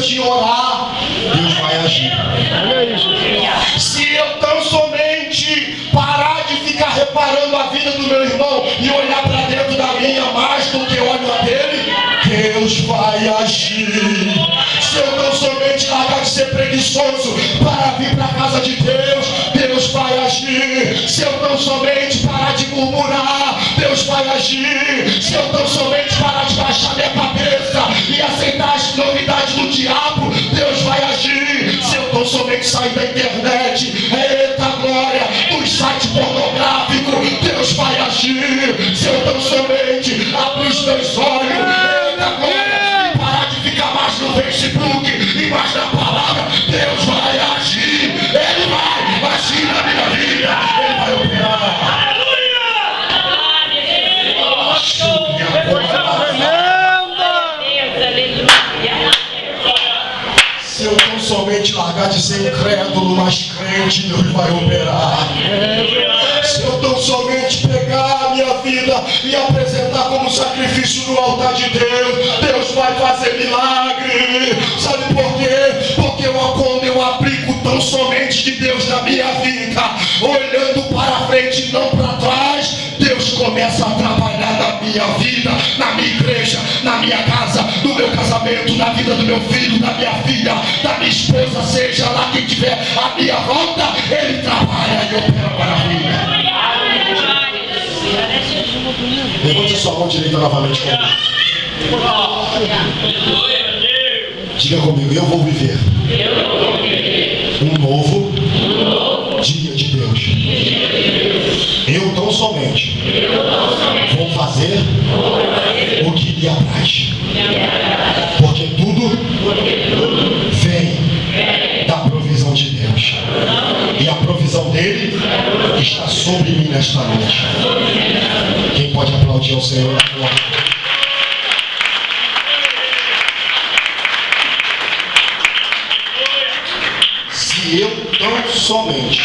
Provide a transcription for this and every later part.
de orar, Deus vai agir. Se eu tão somente parar de ficar reparando a vida do meu irmão e olhar para dentro da minha mais do que olho a dele, Deus vai agir. Se eu tão somente largar de ser preguiçoso para vir para a casa de Deus, Deus vai agir. Se eu tão somente parar de murmurar, Deus vai agir. Se eu tão somente parar de baixar minha cabeça e aceitar as novidades do diabo, Deus vai agir. Se eu tão somente sair da internet, eita glória, dos sites pornográficos, Deus vai agir. Se eu tão somente abrir os meus olhos, eita glória, e parar de ficar mais no Facebook e mais na palavra, Deus vai agir. Ele vai agir na minha vida, Ele vai operar. Se eu tão somente largar de ser incrédulo, mas crente, Deus vai operar. Se eu tão somente pegar a minha vida e apresentar como sacrifício no altar de Deus, Deus vai fazer milagre. Sabe por quê? Porque quando eu aplico tão somente de Deus na minha vida, olhando para frente e não para trás, Deus começa a trabalhar na minha vida, na minha igreja, na minha casa, no meu casamento, na vida do meu filho, da minha filha, da minha esposa, seja lá quem tiver à minha volta, Ele trabalha e opera maravilha. Levante sua mão direita novamente comigo. Diga comigo, eu vou viver um novo dia de Deus. Eu tão somente vou fazer o que lhe apraz, porque tudo vem da provisão de Deus, e a provisão dele está sobre mim nesta noite. Quem pode aplaudir ao Senhor? Se eu tão somente,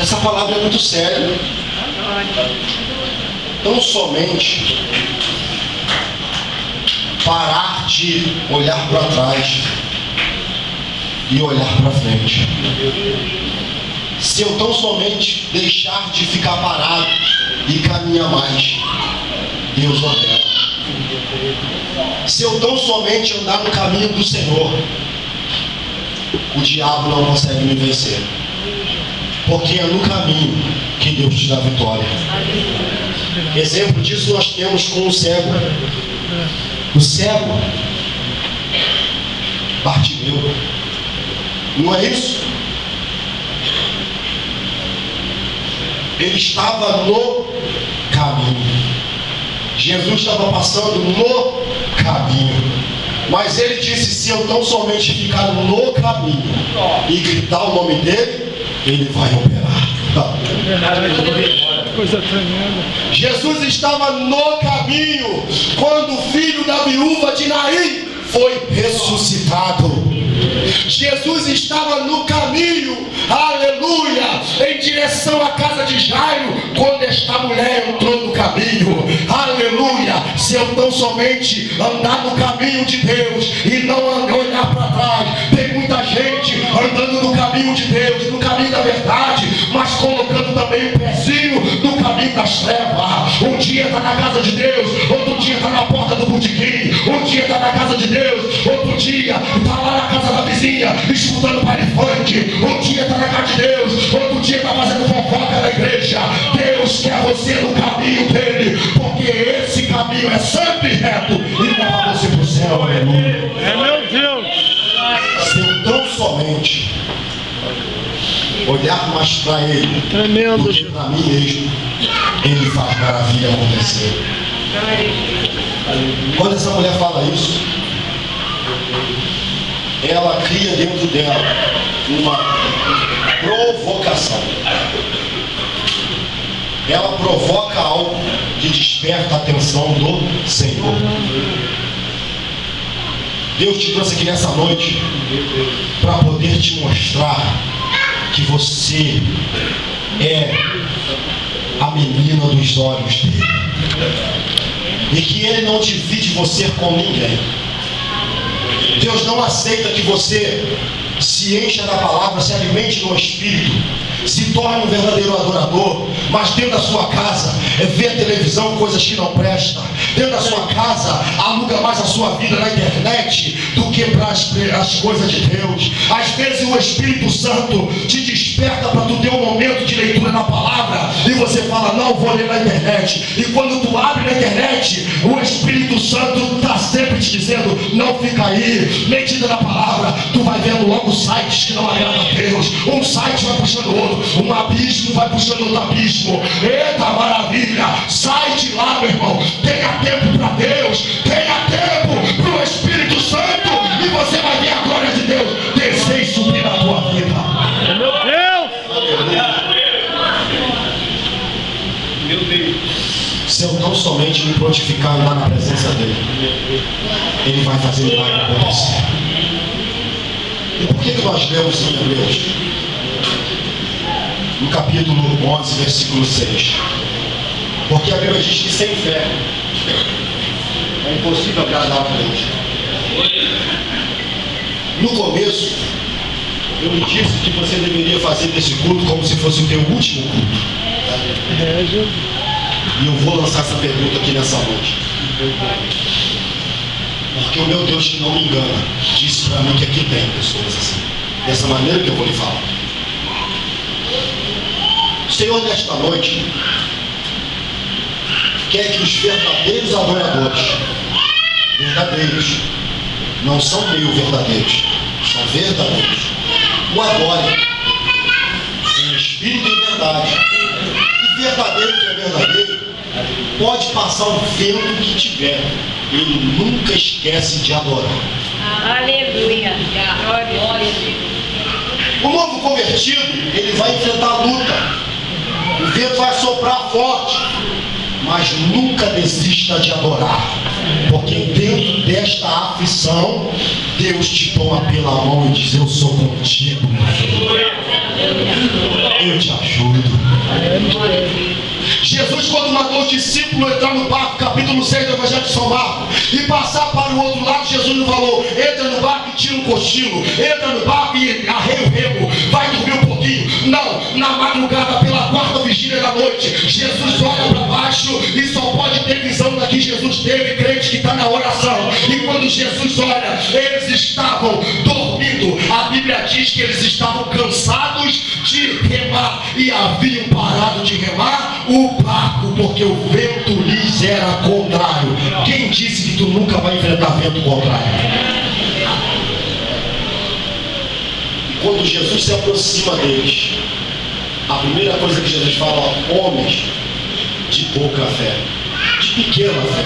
essa palavra é muito séria, tão somente parar de olhar para trás e olhar para frente. Se eu tão somente deixar de ficar parado e caminhar mais, Deus opera. Se eu tão somente andar no caminho do Senhor, o diabo não consegue me vencer, porque é no caminho que Deus te dá vitória. Exemplo disso nós temos com o cego. O cego Bartimeu, não é isso? Ele estava no caminho. Jesus estava passando no caminho, mas ele disse: se eu tão somente ficar no caminho e gritar o nome dele, ele vai operar. Coisa tremenda. Jesus estava no caminho quando o filho da viúva de Naim foi ressuscitado. Jesus estava no caminho, aleluia, em direção à casa de Jairo, quando esta mulher entrou no caminho, aleluia. Se eu tão somente andar no caminho de Deus e não olhar para trás, tem muita gente andando no caminho de Deus, no caminho da verdade, mas colocando também o pezinho no caminho das trevas. Um dia está na casa de Deus, outro dia está na porta do botequim, um dia está na casa de Deus, outro dia está lá na casa da vizinha, escutando baile funk. Um dia está na casa de Deus, outro dia está fazendo fofoca na igreja. Deus quer você no caminho dele, porque esse caminho é santo e reto e leva você para o céu, aleluia. É meu Deus. Se eu tão somente olhar mais para ele Tremendo, do que para mim mesmo, ele faz maravilha acontecer. Quando essa mulher fala isso, ela cria dentro dela uma provocação. Ela provoca algo que desperta a atenção do Senhor. Deus te trouxe aqui nessa noite para poder te mostrar que você é a menina dos olhos dele, e que ele não divide você com ninguém. Deus não aceita que você se encha da palavra, se alimente no Espírito, se torne um verdadeiro adorador, mas dentro da sua casa vê a televisão, coisas que não prestam. Dentro da sua casa aluga mais a sua vida na internet do que para as coisas de Deus. Às vezes o Espírito Santo te desperta para tu ter um momento de leitura na palavra e você fala, não, vou ler na internet. E quando tu abre na internet, o Espírito Santo está sempre te dizendo, não fica aí, medita na palavra. Tu vai vendo logo sites que não agradam a Deus. Um site vai puxando o outro, um abismo vai puxando outro abismo. Eita maravilha, sai de lá, meu irmão. Tenha tempo para Deus, tenha tempo para o Espírito Santo, e você vai ver a glória de Deus descer e subir na tua vida. Meu Deus! Meu Deus! Se eu tão somente me prontificar lá na presença dele, ele vai fazer o milagre acontecer. E por que nós lemos em Hebreus? No capítulo 11, versículo 6. Porque a Bíblia diz que sem fé é impossível agradar a Deus. No começo, eu me disse que você deveria fazer desse culto como se fosse o teu último culto. E eu vou lançar essa pergunta aqui nessa noite. Porque o meu Deus, que não me engana, disse para mim que aqui tem pessoas assim. Dessa maneira que eu vou lhe falar. Senhor, nesta noite, quer que os verdadeiros adoradores, verdadeiros, não são meio verdadeiros, são verdadeiros, o adorem em espírito e verdade. E verdadeiro que é verdadeiro, pode passar o vento que tiver, ele nunca esquece de adorar. Aleluia. Glória a Deus. O novo convertido, ele vai enfrentar a luta. O vento vai soprar forte, mas nunca desista de adorar, porque dentro desta aflição, Deus te toma pela mão e diz, eu sou contigo, meu filho. Eu te ajudo. Jesus, quando mandou o discípulo entrar no barco, capítulo 6 do Evangelho de São Marcos, e passar para o outro lado, Jesus não falou, entra no barco e tira um cochilo, entra no barco e arreia o remo, vai dormir um pouquinho. Não, na madrugada, pela quarta vigília da noite, Jesus olha para baixo e só pode ter visão da que Jesus teve, crente que está na oração. E quando Jesus olha, eles estavam dormindo. A Bíblia diz que eles estavam cansados de remar e haviam parado de remar o barco, porque o vento lhes era contrário. Quem disse que tu nunca vai enfrentar vento contrário? E quando Jesus se aproxima deles, a primeira coisa que Jesus fala, homens de pouca fé, de pequena fé,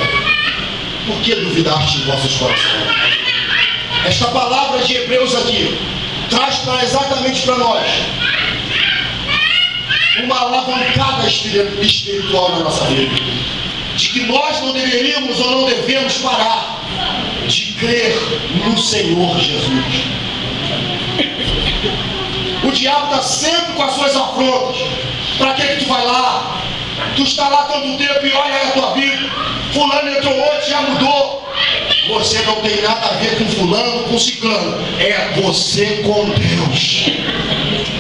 por que duvidaste em vossos corações? Esta palavra de Hebreus aqui traz exatamente para nós uma alavancada espiritual na nossa vida, de que nós não deveríamos ou não devemos parar de crer no Senhor Jesus. O diabo está sempre com as suas afrontas. Para que tu vai lá? Tu está lá tanto tempo e olha aí a tua vida. Fulano entrou hoje, já mudou. Você não tem nada a ver com fulano, com ciclano. É você com Deus.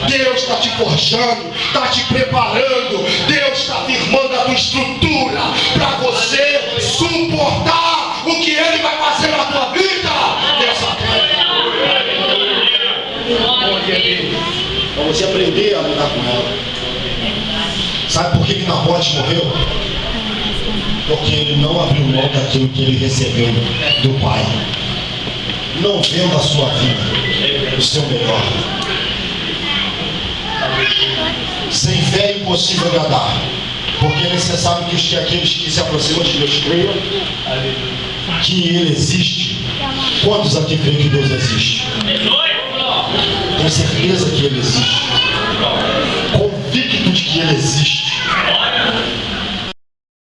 Deus está te forjando, está te preparando. Deus está firmando a tua estrutura para você suportar o que Ele vai fazer na tua vida nessa terra. Para você aprender a lidar com ela. Sabe por que Nabote morreu? Porque ele não abriu mão daquilo que ele recebeu do Pai. Não venda a sua vida, o seu melhor. Sem fé é impossível agradar, porque é necessário que aqueles que se aproximam de Deus creiam que Ele existe. Quantos aqui creem que Deus existe? Tem certeza que Ele existe, convicto de que Ele existe.